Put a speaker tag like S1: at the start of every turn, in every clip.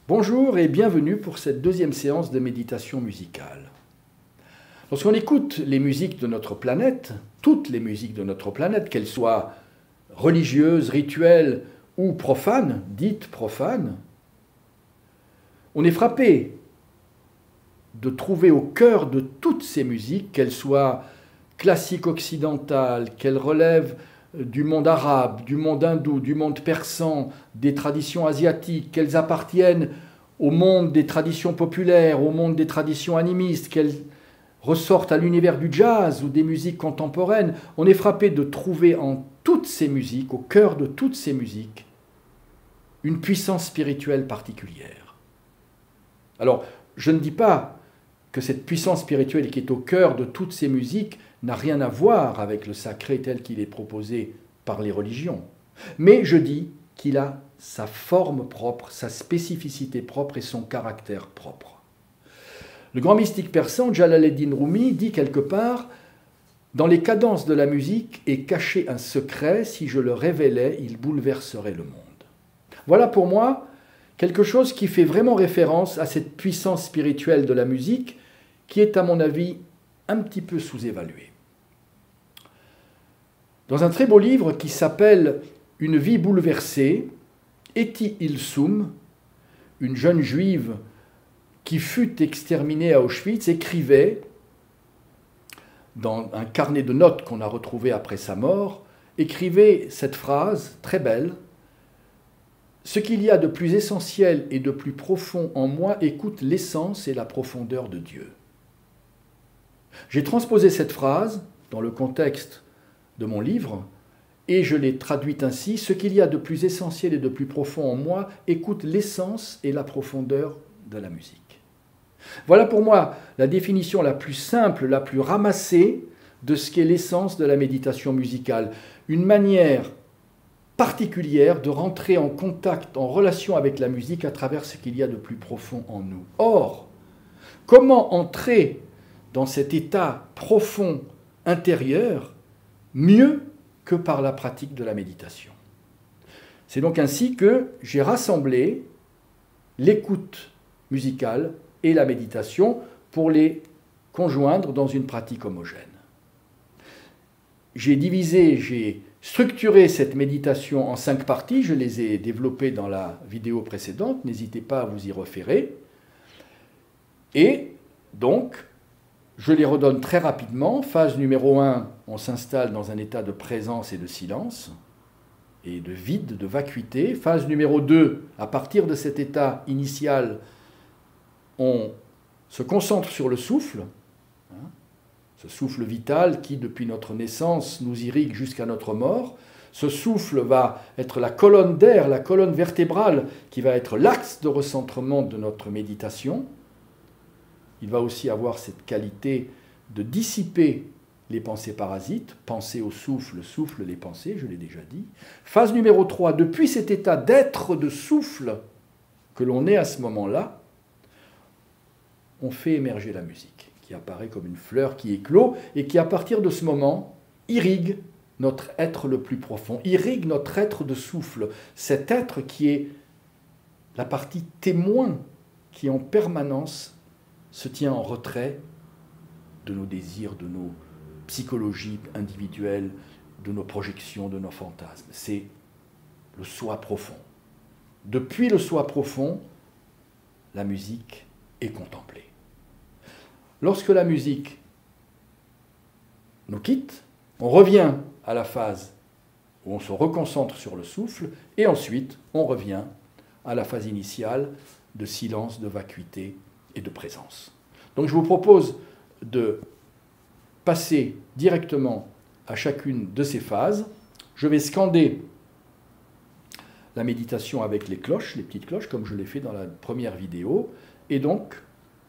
S1: Bonjour et bienvenue pour cette deuxième séance de méditation musicale. Lorsqu'on écoute les musiques de notre planète, toutes les musiques de notre planète, qu'elles soient religieuses, rituelles ou profanes, dites profanes, on est frappé de trouver au cœur de toutes ces musiques, qu'elles soient classiques occidentales, qu'elles relèvent du monde arabe, du monde hindou, du monde persan, des traditions asiatiques, qu'elles appartiennent au monde des traditions populaires, au monde des traditions animistes, qu'elles ressortent à l'univers du jazz ou des musiques contemporaines, on est frappé de trouver en toutes ces musiques, au cœur de toutes ces musiques, une puissance spirituelle particulière. Alors, je ne dis pas que cette puissance spirituelle qui est au cœur de toutes ces musiques n'a rien à voir avec le sacré tel qu'il est proposé par les religions. Mais je dis qu'il a sa forme propre, sa spécificité propre et son caractère propre. Le grand mystique persan Jalaleddin Rumi dit quelque part « Dans les cadences de la musique est caché un secret, si je le révélais, il bouleverserait le monde. » Voilà pour moi quelque chose qui fait vraiment référence à cette puissance spirituelle de la musique qui est, à mon avis, un petit peu sous-évaluée. Dans un très beau livre qui s'appelle « Une vie bouleversée », Etty Hillesum, une jeune juive qui fut exterminée à Auschwitz, écrivait, dans un carnet de notes qu'on a retrouvé après sa mort, écrivait cette phrase très belle « Ce qu'il y a de plus essentiel et de plus profond en moi écoute l'essence et la profondeur de Dieu. » J'ai transposé cette phrase dans le contexte de mon livre et je l'ai traduite ainsi « Ce qu'il y a de plus essentiel et de plus profond en moi écoute l'essence et la profondeur de la musique. » Voilà pour moi la définition la plus simple, la plus ramassée de ce qu'est l'essence de la méditation musicale. Une manière particulière de rentrer en contact, en relation avec la musique à travers ce qu'il y a de plus profond en nous. Or, comment entrer dans cet état profond intérieur mieux que par la pratique de la méditation? C'est donc ainsi que j'ai rassemblé l'écoute musicale et la méditation pour les conjoindre dans une pratique homogène. J'ai structuré cette méditation en 5 parties, je les ai développées dans la vidéo précédente, n'hésitez pas à vous y référer. Et donc, je les redonne très rapidement. Phase numéro 1, on s'installe dans un état de présence et de silence, et de vide, de vacuité. Phase numéro 2, à partir de cet état initial, on se concentre sur le souffle, ce souffle vital qui, depuis notre naissance, nous irrigue jusqu'à notre mort. Ce souffle va être la colonne d'air, la colonne vertébrale, qui va être l'axe de recentrement de notre méditation. Il va aussi avoir cette qualité de dissiper les pensées parasites, penser au souffle, souffle les pensées, je l'ai déjà dit. Phase numéro 3, depuis cet état d'être de souffle que l'on est à ce moment-là, on fait émerger la musique, qui apparaît comme une fleur qui éclot et qui, à partir de ce moment, irrigue notre être le plus profond, irrigue notre être de souffle, cet être qui est la partie témoin qui, en permanence, se tient en retrait de nos désirs, de nos psychologies individuelles, de nos projections, de nos fantasmes. C'est le soi profond. Depuis le soi profond, la musique est contemplée. Lorsque la musique nous quitte, on revient à la phase où on se reconcentre sur le souffle et ensuite on revient à la phase initiale de silence, de vacuité et de présence. Donc je vous propose de passer directement à chacune de ces phases. Je vais scander la méditation avec les cloches, les petites cloches, comme je l'ai fait dans la première vidéo. Et donc,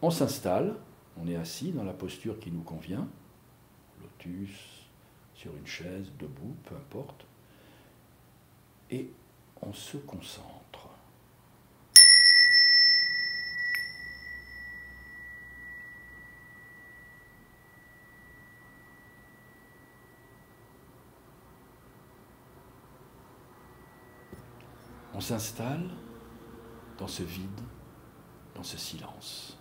S1: on s'installe, on est assis dans la posture qui nous convient, lotus, sur une chaise, debout, peu importe, et on se concentre. On s'installe dans ce vide dans ce silence.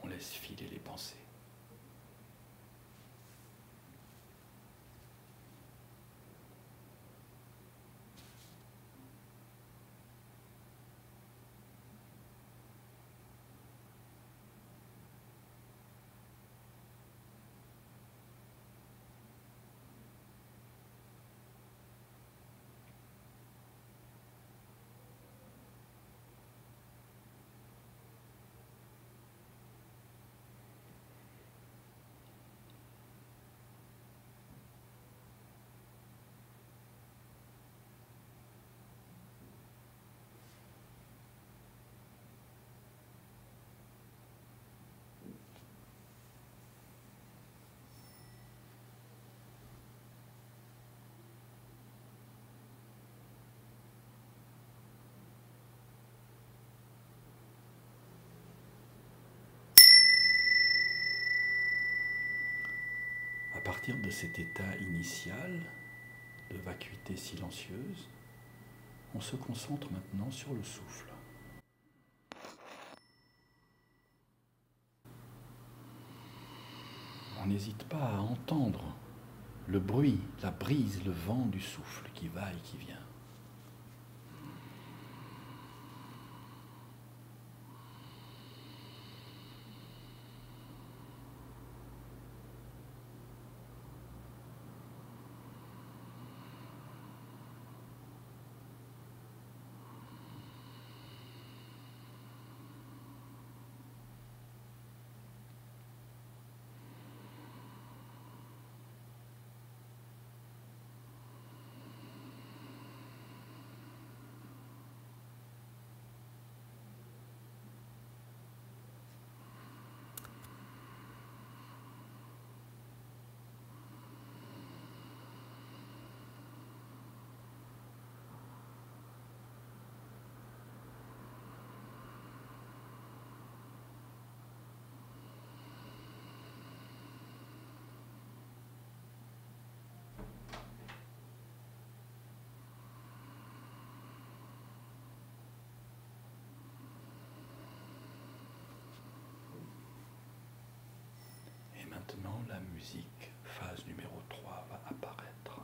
S1: On laisse filer les pensées. À partir de cet état initial de vacuité silencieuse, on se concentre maintenant sur le souffle. On n'hésite pas à entendre le bruit, la brise, le vent du souffle qui va et qui vient. Maintenant, la musique, phase numéro 3, va apparaître.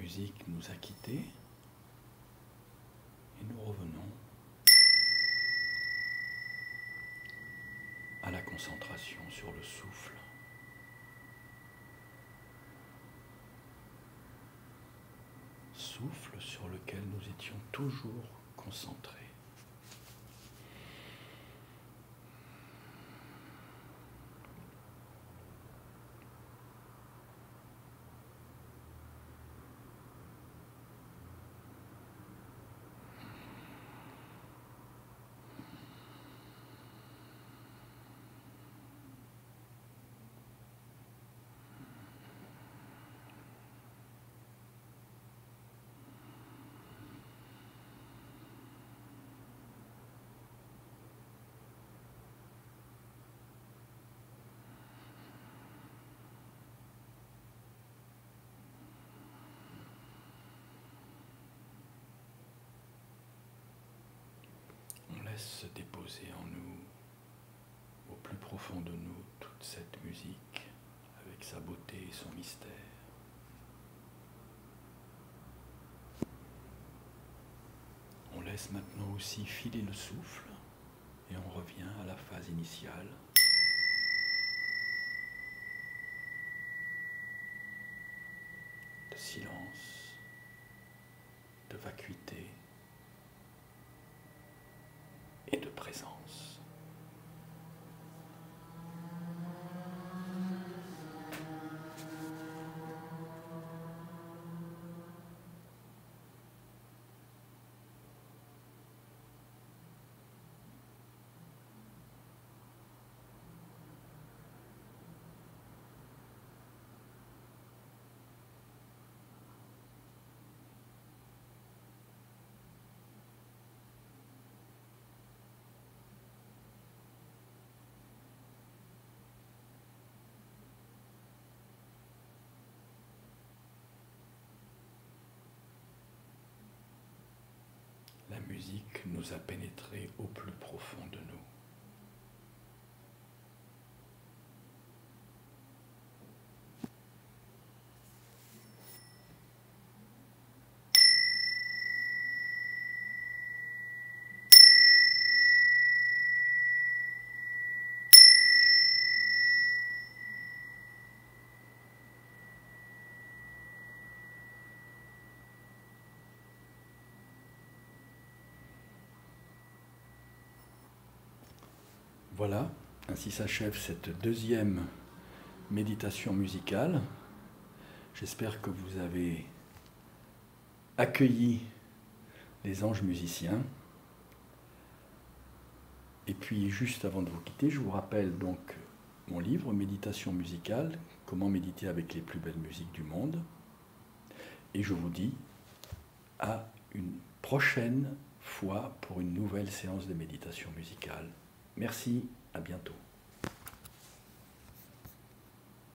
S1: musique nous a quittés et nous revenons à la concentration sur le souffle. Souffle sur lequel nous étions toujours concentrés. Se déposer en nous, au plus profond de nous, toute cette musique avec sa beauté et son mystère. On laisse maintenant aussi filer le souffle et on revient à la phase initiale. De silence, de vacuité et de présence. La musique nous a pénétrés au plus profond de nous. Voilà, ainsi s'achève cette deuxième méditation musicale. J'espère que vous avez accueilli les anges musiciens. Et puis, juste avant de vous quitter, je vous rappelle donc mon livre « Méditation musicale, comment méditer avec les plus belles musiques du monde ». Et je vous dis à une prochaine fois pour une nouvelle séance de méditation musicale. Merci, à bientôt.